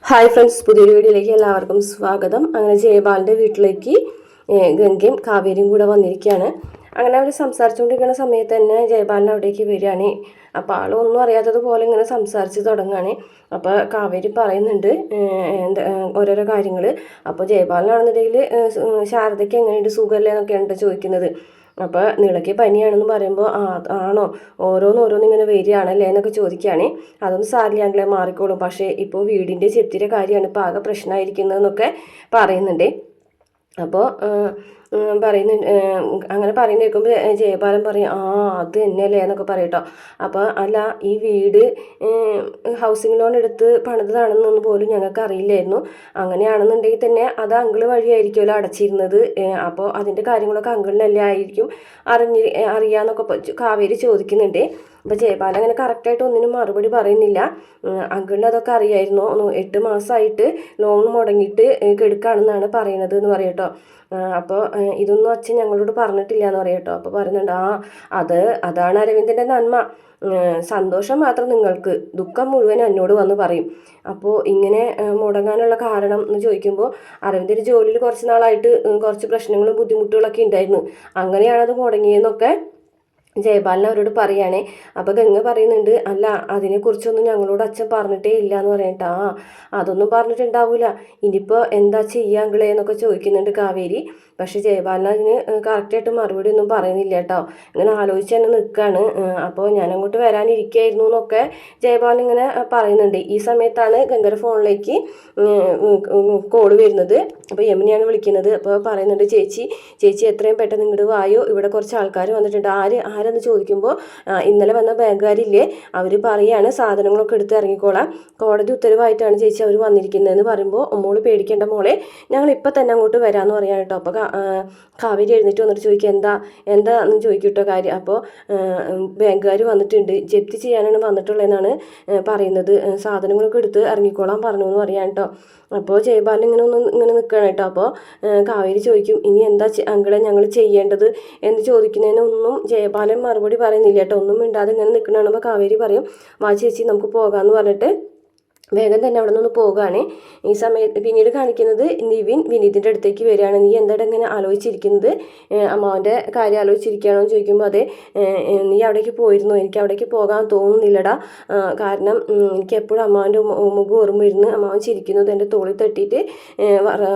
Hi friends, പുതിയൊരു വീഡിയോയിലേക്ക് എല്ലാവർക്കും സ്വാഗതം. അങ്ങനെ ജയപാലിൻ്റെ വീട്ടിലേക്ക് ഗംഗയും കാവേരിയും കൂടെ വന്നിരിക്കുകയാണ്. അങ്ങനെ അവർ സംസാരിച്ചുകൊണ്ടിരിക്കുന്ന സമയത്ത് തന്നെ ജയപാലിന് അവിടേക്ക് വരികയാണ്. അപ്പോൾ ആളൊന്നും അറിയാത്തതുപോലെ ഇങ്ങനെ സംസാരിച്ച് തുടങ്ങുകയാണ്. അപ്പോൾ കാവേരി പറയുന്നുണ്ട് ഓരോരോ കാര്യങ്ങൾ. അപ്പോൾ ജയപാലിനാണെന്നുണ്ടെങ്കിൽ ശാരദയ്ക്ക് എങ്ങനെയുണ്ട്, സുഖമല്ലേ എന്നൊക്കെയാണ് ചോദിക്കുന്നത്. അപ്പോൾ നിളയ്ക്ക് പനിയാണെന്ന് പറയുമ്പോൾ ആണോ, ഓരോന്നിങ്ങനെ വരികയാണല്ലേ എന്നൊക്കെ ചോദിക്കുകയാണ്. അതൊന്നും സാരില്ല ഞങ്ങളെ മാറിക്കോളും, പക്ഷേ ഇപ്പോൾ വീടിൻ്റെ ചെത്തിയുടെ കാര്യമാണ് ഇപ്പോൾ ആകെ പ്രശ്നമായിരിക്കുന്നതെന്നൊക്കെ പറയുന്നുണ്ട്. അപ്പോൾ പറയുന്നുണ്ട്, അങ്ങനെ പറയുന്ന കേൾക്കുമ്പോൾ ജയപാലൻ പറയും, അത് തന്നെയല്ലേ എന്നൊക്കെ പറയട്ടോ. അപ്പോൾ അല്ല, ഈ വീട് ഹൗസിംഗ് ലോൺ എടുത്ത് പണിതാണെന്നൊന്നും പോലും ഞങ്ങൾക്ക് അറിയില്ലായിരുന്നു. അങ്ങനെയാണെന്നുണ്ടെങ്കിൽ തന്നെ അത് അങ്കിള് വഴിയായിരിക്കുമല്ലോ അടച്ചിരുന്നത്. അപ്പോൾ അതിൻ്റെ കാര്യങ്ങളൊക്കെ അങ്കിളിനല്ലേ ആയിരിക്കും അറിയാമെന്നൊക്കെ കാവേരി ചോദിക്കുന്നുണ്ട്. അപ്പോൾ ജയപാലൻ അങ്ങനെ കറക്റ്റായിട്ട് ഒന്നിനും മറുപടി പറയുന്നില്ല. അങ്കിളിന് അതൊക്കെ അറിയായിരുന്നു. 8 മാസമായിട്ട് ലോൺ മുടങ്ങിയിട്ട് കെടുക്കുകയാണെന്നാണ് പറയണത് എന്ന് പറയട്ടോ. അപ്പോൾ ഇതൊന്നും അച്ഛൻ ഞങ്ങളോട് പറഞ്ഞിട്ടില്ല എന്ന് പറയട്ടോ. അപ്പോൾ പറയുന്നുണ്ട്, അതാണ് അരവിന്ദൻ്റെ നന്മ. സന്തോഷം മാത്രം നിങ്ങൾക്ക്, ദുഃഖം മുഴുവൻ എന്നോട് വന്ന് പറയും. അപ്പോൾ ഇങ്ങനെ മുടങ്ങാനുള്ള കാരണം എന്ന് ചോദിക്കുമ്പോൾ അരവിന്ദൻ്റെ ജോലിയിൽ കുറച്ച് നാളായിട്ട് കുറച്ച് പ്രശ്നങ്ങളും ബുദ്ധിമുട്ടുകളൊക്കെ ഉണ്ടായിരുന്നു. അങ്ങനെയാണത് മുടങ്ങിയെന്നൊക്കെ ജയപാലൻ അവരോട് പറയുകയാണേ. അപ്പോൾ ഗംഗ പറയുന്നുണ്ട്, അല്ല അതിനെക്കുറിച്ചൊന്നും ഞങ്ങളോട് അച്ഛൻ പറഞ്ഞിട്ടേ ഇല്ല എന്ന് പറയട്ടാ. അതൊന്നും പറഞ്ഞിട്ടുണ്ടാവില്ല, ഇനിയിപ്പോൾ എന്താ ചെയ്യാങ്കളെ എന്നൊക്കെ ചോദിക്കുന്നുണ്ട് കാവേരി. പക്ഷേ ജയപാലൻ അതിന് കറക്റ്റായിട്ട് മറുപടി ഒന്നും പറയുന്നില്ല കേട്ടോ. ഇങ്ങനെ ആലോചിച്ച് തന്നെ നിൽക്കുകയാണ്. അപ്പോൾ ഞാൻ അങ്ങോട്ട് വരാനിരിക്കുകയായിരുന്നു എന്നൊക്കെ ജയപാലൻ ഇങ്ങനെ പറയുന്നുണ്ട്. ഈ സമയത്താണ് ഗംഗയുടെ ഫോണിലേക്ക് കോള് വരുന്നത്. അപ്പോൾ യമുനയാണ് വിളിക്കുന്നത്. അപ്പോൾ പറയുന്നുണ്ട്, ചേച്ചി എത്രയും പെട്ടെന്ന് ഇങ്ങോട്ട് വായോ, ഇവിടെ കുറച്ച് ആൾക്കാർ വന്നിട്ടുണ്ട്. ആരെന്ന് ചോദിക്കുമ്പോൾ ഇന്നലെ വന്ന ബാങ്കുകാരില്ലേ, അവർ പറയാണ് സാധനങ്ങളൊക്കെ എടുത്ത് ഇറങ്ങിക്കോളാം, കോടതി ഉത്തരവായിട്ടാണ് ചേച്ചി അവർ വന്നിരിക്കുന്നതെന്ന് പറയുമ്പോൾ, മോള് പേടിക്കേണ്ട മോളെ, ഞങ്ങൾ ഇപ്പം തന്നെ അങ്ങോട്ട് വരാമെന്ന് പറയാൻ കേട്ടോ. അപ്പോൾ കാവേരി എഴുന്നേറ്റ് വന്നിട്ട് ചോദിക്കുക, എന്താന്ന് ചോദിക്കട്ടോ കാര്യം. അപ്പോൾ ബാങ്കുകാർ വന്നിട്ടുണ്ട്, ജപ്തി ചെയ്യാനാണ് വന്നിട്ടുള്ളതെന്നാണ് പറയുന്നത്, സാധനങ്ങളൊക്കെ എടുത്ത് ഇറങ്ങിക്കോളാൻ പറഞ്ഞു എന്ന് പറയാൻ കേട്ടോ. അപ്പോൾ ജയപാലൻ ഇങ്ങനെ നിൽക്കണം കേട്ടോ. അപ്പോൾ കാവേരി ചോദിക്കും, ഇനി എന്താ അങ്കിളെ ഞങ്ങൾ ചെയ്യേണ്ടത് എന്ന് ചോദിക്കുന്നതിനൊന്നും ജയപാലൻ മറുപടി പറയുന്നില്ല കേട്ടോ. ഒന്നും മിണ്ടാതെ ഇങ്ങനെ നിൽക്കണതാണ്. അപ്പോൾ കാവേരി പറയും, വാ ചേച്ചി നമുക്ക് പോകാമെന്ന് പറഞ്ഞിട്ട് വേഗം തന്നെ അവിടെ നിന്ന് പോകുകയാണ്. ഈ സമയത്ത് പിന്നീട് കാണിക്കുന്നത് നിവിൻ വിനീതിൻ്റെ അടുത്തേക്ക് വരികയാണ്. നീ എന്താണ് ഇങ്ങനെ ആലോചിച്ചിരിക്കുന്നത്, അമ്മാവൻ്റെ കാര്യം ആലോചിച്ചിരിക്കുകയാണോ എന്ന് ചോദിക്കുമ്പോൾ, അതെ, നീ അവിടേക്ക് പോയിരുന്നോ, എനിക്ക് അവിടേക്ക് പോകാൻ തോന്നുന്നില്ലടാ. കാരണം എനിക്ക് എപ്പോഴും അമ്മാവൻ്റെ മുഖം ഓർമ്മ വരുന്നു, അമ്മാവൻ ചിരിക്കുന്നത് എൻ്റെ തോളിൽ തട്ടിയിട്ട്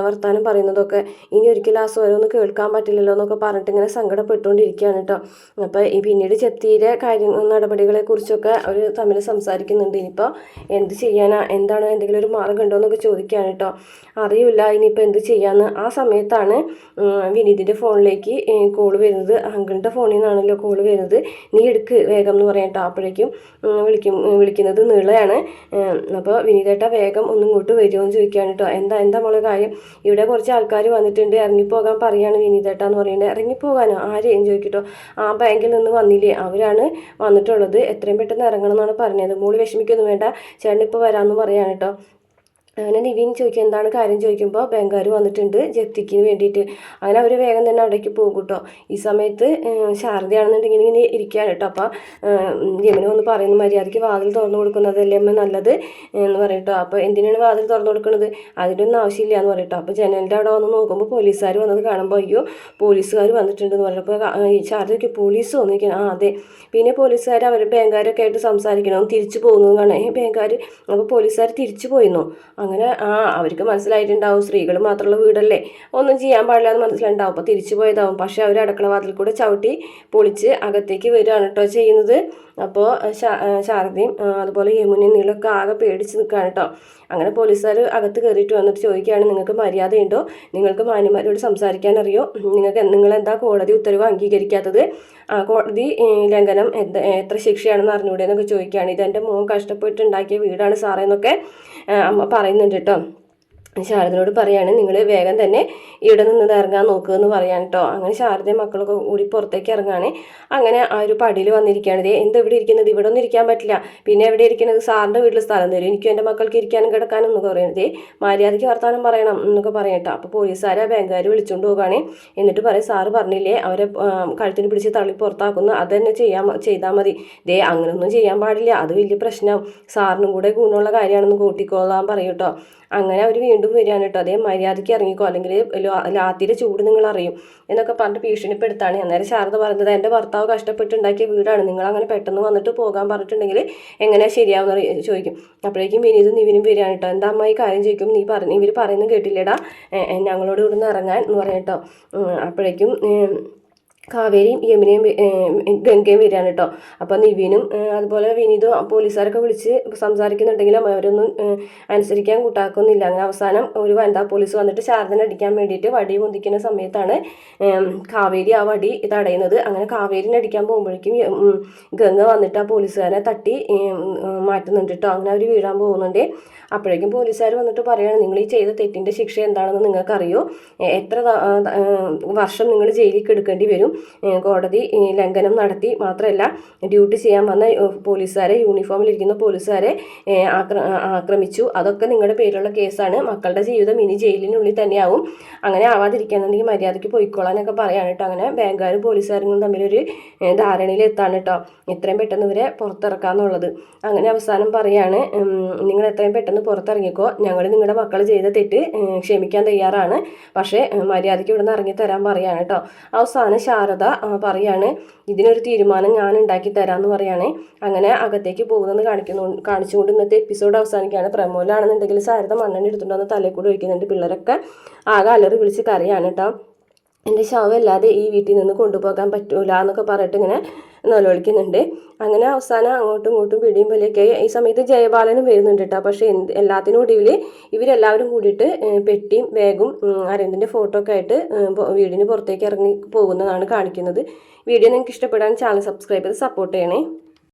വർത്താനം പറയുന്നതൊക്കെ ഇനി ഒരിക്കലും ആ സ്വരം ഒന്ന് കേൾക്കാൻ പറ്റില്ലല്ലോ എന്നൊക്കെ പറഞ്ഞിട്ട് ഇങ്ങനെ സങ്കടപ്പെട്ടുകൊണ്ടിരിക്കുകയാണ് കേട്ടോ. അപ്പോൾ ഈ പിന്നീട് ചെത്തിയുടെ നടപടികളെക്കുറിച്ചൊക്കെ അവർ തമ്മിൽ സംസാരിക്കുന്നുണ്ട്. ഇനിയിപ്പോൾ എന്ത് ചെയ്യാനാ, എന്താണ് എന്തെങ്കിലും ഒരു മാർഗം ഉണ്ടോ എന്നൊക്കെ ചോദിക്കുകയാണ് കേട്ടോ. അറിയില്ല ഇനിയിപ്പോൾ എന്ത് ചെയ്യാമെന്ന്. ആ സമയത്താണ് വിനീതിൻ്റെ ഫോണിലേക്ക് കോള് വരുന്നത്. അങ്കിളിൻ്റെ ഫോണിൽ നിന്നാണല്ലോ കോള് വരുന്നത്. നീ എടുക്ക് വേഗം എന്ന് പറയാം കേട്ടോ. അപ്പോഴേക്കും വിളിക്കുന്നത് നിളയാണ്. അപ്പോൾ വിനീതേട്ട വേഗം ഒന്നും ഇങ്ങോട്ട് വരുമോ എന്ന് ചോദിക്കുകയാണ് കേട്ടോ. എന്താ മോളെ കാര്യം, ഇവിടെ കുറച്ച് ആൾക്കാർ വന്നിട്ടുണ്ട്, ഇറങ്ങിപ്പോകാൻ പറയാണ് വിനീതേട്ട എന്ന് പറയുന്നത്. ഇറങ്ങിപ്പോകാനോ, ആരെയും ചോദിക്കട്ടോ. ആ ബാങ്കിൽ നിന്ന് വന്നില്ലേ, അവരാണ് വന്നിട്ടുള്ളത്, എത്രയും പെട്ടെന്ന് ഇറങ്ങണം എന്നാണ് പറഞ്ഞത്. മോള് വിഷമിക്കൊന്നും വേണ്ട, ചേട്ടൻ ഇപ്പോൾ വരാമെന്ന് പറയാണ് കേട്ടോ. അങ്ങനെ നിവിൻ ചോദിക്കും എന്താണ് കാര്യം ചോദിക്കുമ്പോൾ ബാങ്കുകാർ വന്നിട്ടുണ്ട് ജപ്തിക്ക് വേണ്ടിയിട്ട്. അങ്ങനെ അവർ വേഗം തന്നെ അവിടേക്ക് പോകും കേട്ടോ. ഈ സമയത്ത് ശാരദയാണെന്നുണ്ടെങ്കിൽ ഇങ്ങനെ ഇരിക്കുകയാണ് കേട്ടോ. അപ്പോൾ യമുന ഒന്ന് പറയുന്നു, മര്യാദയ്ക്ക് വാതിൽ തുറന്നു കൊടുക്കുന്നതല്ലേ അമ്മ നല്ലത് എന്ന് പറയട്ടോ. അപ്പോൾ എന്തിനാണ് വാതിൽ തുറന്നു കൊടുക്കുന്നത്, അതിൻ്റെ ഒന്നും ആവശ്യമില്ല എന്ന് പറയട്ടോ. അപ്പോൾ ജനലിൻ്റെ അവിടെ വന്ന് നോക്കുമ്പോൾ പോലീസുകാർ വന്നത് കാണുമ്പോൾ, അയ്യോ പോലീസുകാർ വന്നിട്ടുണ്ടെന്ന് പറഞ്ഞപ്പോൾ ശാരദയ്ക്ക് പോലീസ് വന്നിരിക്കണം. അതെ, പിന്നെ പോലീസുകാർ അവർ ബാങ്കുകാരൊക്കെ ആയിട്ട് സംസാരിക്കണം, തിരിച്ചു പോകുന്നത് കാണാം ബാങ്കുകാർ. അപ്പോൾ പോലീസുകാർ തിരിച്ചു പോയിരുന്നു. അങ്ങനെ അവർക്ക് മനസ്സിലായിട്ടുണ്ടാവും, സ്ത്രീകൾ മാത്രമുള്ള വീടല്ലേ, ഒന്നും ചെയ്യാൻ പാടില്ല എന്ന് മനസ്സിലുണ്ടാവും. അപ്പോൾ തിരിച്ചു പോയതാവും. പക്ഷേ അവർ അടുക്കള വാതിൽ കൂടെ ചവിട്ടി പൊളിച്ച് അകത്തേക്ക് വരികയാണ് കേട്ടോ ചെയ്യുന്നത്. അപ്പോൾ ശാരദയും അതുപോലെ യമുനയും നീളൊക്കെ ആകെ പേടിച്ച് നിൽക്കുകയാണ് കേട്ടോ. അങ്ങനെ പോലീസുകാർ അകത്ത് കയറിയിട്ട് വന്നിട്ട് ചോദിക്കുകയാണ്, നിങ്ങൾക്ക് മര്യാദയുണ്ടോ, നിങ്ങൾക്ക് മാന്യന്മാരോട് സംസാരിക്കാൻ അറിയോ, നിങ്ങളെന്താ കോടതി ഉത്തരവ് അംഗീകരിക്കാത്തത്, കോടതി ലംഘനം എത്ര ശിക്ഷയാണെന്ന് അറിഞ്ഞൂടെ എന്നൊക്കെ ചോദിക്കുകയാണ്. ഇതെൻ്റെ മോൻ കഷ്ടപ്പെട്ടുണ്ടാക്കിയ വീടാണ് സാറേ എന്നൊക്കെ അമ്മ പറയുന്നുണ്ട് കേട്ടോ. ശാരദനോട് പറയാണ് നിങ്ങൾ വേഗം തന്നെ ഇവിടെ നിന്ന് ഇറങ്ങാൻ നോക്കുക എന്ന് പറയാൻ കേട്ടോ. അങ്ങനെ ശാരദയും മക്കളൊക്കെ കൂടി പുറത്തേക്ക് ഇറങ്ങാണ്. അങ്ങനെ ആ ഒരു പടിയിൽ വന്നിരിക്കുകയാണ്. എന്താ ഇവിടെ ഇരിക്കുന്നത്, ഇവിടെ ഒന്നും ഇരിക്കാൻ പറ്റില്ല, പിന്നെ എവിടെ ഇരിക്കുന്നത്, സാറിൻ്റെ വീട്ടിൽ സ്ഥലം തരും, എനിക്കും എൻ്റെ മക്കൾക്ക് ഇരിക്കാനും കിടക്കാനും എന്ന് പറയുന്നത്, മര്യാദയ്ക്ക് വർത്താനം പറയണം എന്നൊക്കെ പറയട്ടോ. അപ്പോൾ പോലീസുകാരെ ബാങ്കുകാർ വിളിച്ചുകൊണ്ട് പോവുകയാണ്. എന്നിട്ട് പറയും സാറ് പറഞ്ഞില്ലേ അവരെ കഴുത്തിന് പിടിച്ച് തള്ളി പുറത്താക്കുന്നു, അത് തന്നെ ചെയ്താൽ മതി, അങ്ങനെയൊന്നും ചെയ്യാൻ പാടില്ല, അത് വലിയ പ്രശ്നമാവും, സാറിനും കൂടെ ഗുണമുള്ള കാര്യമാണെന്ന് കൂട്ടിക്കോളാൻ പറയും കേട്ടോ. അങ്ങനെ അവർ വീണ്ടും വരികയാണ് കേട്ടോ. മര്യാദയ്ക്ക് ഇറങ്ങിക്കോ, അല്ലെങ്കിൽ ലാത്തിയുടെ ചൂട് നിങ്ങൾ അറിയും എന്നൊക്കെ പറഞ്ഞിട്ട് ഭീഷണിപ്പെടുത്താണ്. അന്നേരം ശാരദ പറയുന്നത് എൻ്റെ ഭർത്താവ് കഷ്ടപ്പെട്ടുണ്ടാക്കിയ വീടാണ്, നിങ്ങൾ അങ്ങനെ പെട്ടെന്ന് വന്നിട്ട് പോകാൻ പറഞ്ഞിട്ടുണ്ടെങ്കിൽ എങ്ങനെയാണ് ശരിയാവുന്ന ചോദിക്കും. അപ്പോഴേക്കും വിനീതും നിവിനും വരികയാണ് കേട്ടോ. എന്താ അമ്മ ഈ കാര്യം ചോദിക്കും, ഇവർ പറയുന്നത് കേട്ടില്ലേടാ, ഞങ്ങളോട് ഇവിടുന്ന് ഇറങ്ങാൻ എന്ന് പറയാം കേട്ടോ. അപ്പോഴേക്കും കാവേരിയും യമുനയും ഗംഗയും വരികയാണ് കേട്ടോ. അപ്പോൾ നിവിനും അതുപോലെ വിനീതും പോലീസുകാരൊക്കെ വിളിച്ച് സംസാരിക്കുന്നുണ്ടെങ്കിലും അവരൊന്നും അനുസരിക്കാൻ കൂട്ടാക്കുന്നില്ല. അങ്ങനെ അവസാനം ഒരു വനിതാ പോലീസ് വന്നിട്ട് ശാരദനെ അടിക്കാൻ വേണ്ടിയിട്ട് വടി പൊന്തിക്കുന്ന സമയത്താണ് കാവേരി ആ വടി തടയുന്നത്. അങ്ങനെ കാവേരിനെ അടിക്കാൻ പോകുമ്പോഴേക്കും ഗംഗ വന്നിട്ട് ആ പോലീസുകാരനെ തട്ടി മാറ്റുന്നുണ്ട് കേട്ടോ. അങ്ങനെ അവർ വീഴാൻ പോകുന്നുണ്ട്. അപ്പോഴേക്കും പോലീസുകാർ വന്നിട്ട് പറയുകയാണ് നിങ്ങൾ ഈ ചെയ്ത തെറ്റിൻ്റെ ശിക്ഷ എന്താണെന്ന് നിങ്ങൾക്കറിയോ, എത്ര വർഷം നിങ്ങൾ ജയിലിൽ കിടക്കേണ്ടി വരും, കോടതി ലംഘനം നടത്തി മാത്രമല്ല ഡ്യൂട്ടി ചെയ്യാൻ വന്ന പോലീസുകാരെ, യൂണിഫോമിലിരിക്കുന്ന പോലീസുകാരെ ആക്രമിച്ചു, അതൊക്കെ നിങ്ങളുടെ പേരിലുള്ള കേസാണ്, മക്കളുടെ ജീവിതം ഇനി ജയിലിനുള്ളിൽ തന്നെയാവും, അങ്ങനെ ആവാതിരിക്കാന്നുണ്ടെങ്കിൽ മര്യാദയ്ക്ക് പോയിക്കോളാനൊക്കെ പറയാണ് കേട്ടോ. അങ്ങനെ ബാങ്കുകാരും പോലീസുകാരും തമ്മിലൊരു ധാരണയിൽ എത്താണ് കേട്ടോ, എത്രയും പെട്ടെന്ന് ഇവരെ പുറത്തിറക്കാന്നുള്ളത്. അങ്ങനെ അവസാനം പറയാണ് നിങ്ങൾ എത്രയും പെട്ടെന്ന് പുറത്തിറങ്ങിക്കോ, ഞങ്ങൾ നിങ്ങളുടെ മക്കൾ ചെയ്ത തെറ്റ് ക്ഷമിക്കാൻ തയ്യാറാണ്, പക്ഷേ മര്യാദയ്ക്ക് ഇവിടെ നിന്ന് ഇറങ്ങിത്തരാൻ പറയാണ് കേട്ടോ. അവസാനം ശാരദ പറയാണ് ഇതിനൊരു തീരുമാനം ഞാൻ ഉണ്ടാക്കി തരാമെന്ന് പറയാണ്. അങ്ങനെ അകത്തേക്ക് പോകുന്നത് കാണിച്ചുകൊണ്ട് ഇന്നത്തെ എപ്പിസോഡ് അവസാനിക്കുകയാണ്. പ്രമോലാണെന്നുണ്ടെങ്കിൽ ശാരദ മണ്ണെണ്ണ എടുത്തുകൊണ്ടു തലയിൽ കൂടെ ഒഴിക്കുന്നുണ്ട്. പിള്ളേരൊക്കെ ആകെ അലറി വിളിച്ച് കരയാണ് കേട്ടോ. എൻ്റെ ശവമല്ലാതെ ഈ വീട്ടിൽ നിന്ന് കൊണ്ടുപോകാൻ പറ്റൂല എന്നൊക്കെ പറഞ്ഞിട്ട് ഇങ്ങനെ നിലവിളിക്കുന്നുണ്ട്. അങ്ങനെ അവസാനം അങ്ങോട്ടും ഇങ്ങോട്ടും പിടിയും വലിയൊക്കെ ഈ സമയത്ത് ജയബാലനും വരുന്നുണ്ട് കേട്ടോ. പക്ഷേ എല്ലാത്തിനും ഒടുവിൽ ഇവരെല്ലാവരും കൂടിയിട്ട് പെട്ടിയും ബാഗും അരവിന്ദിൻ്റെ ഫോട്ടോ ഒക്കെ ആയിട്ട് വീടിന് പുറത്തേക്ക് ഇറങ്ങി പോകുന്നതാണ് കാണിക്കുന്നത്. വീഡിയോ നിങ്ങൾക്ക് ഇഷ്ടപ്പെടാൻ ചാനൽ സബ്സ്ക്രൈബ് ചെയ്ത് സപ്പോർട്ട് ചെയ്യണേ.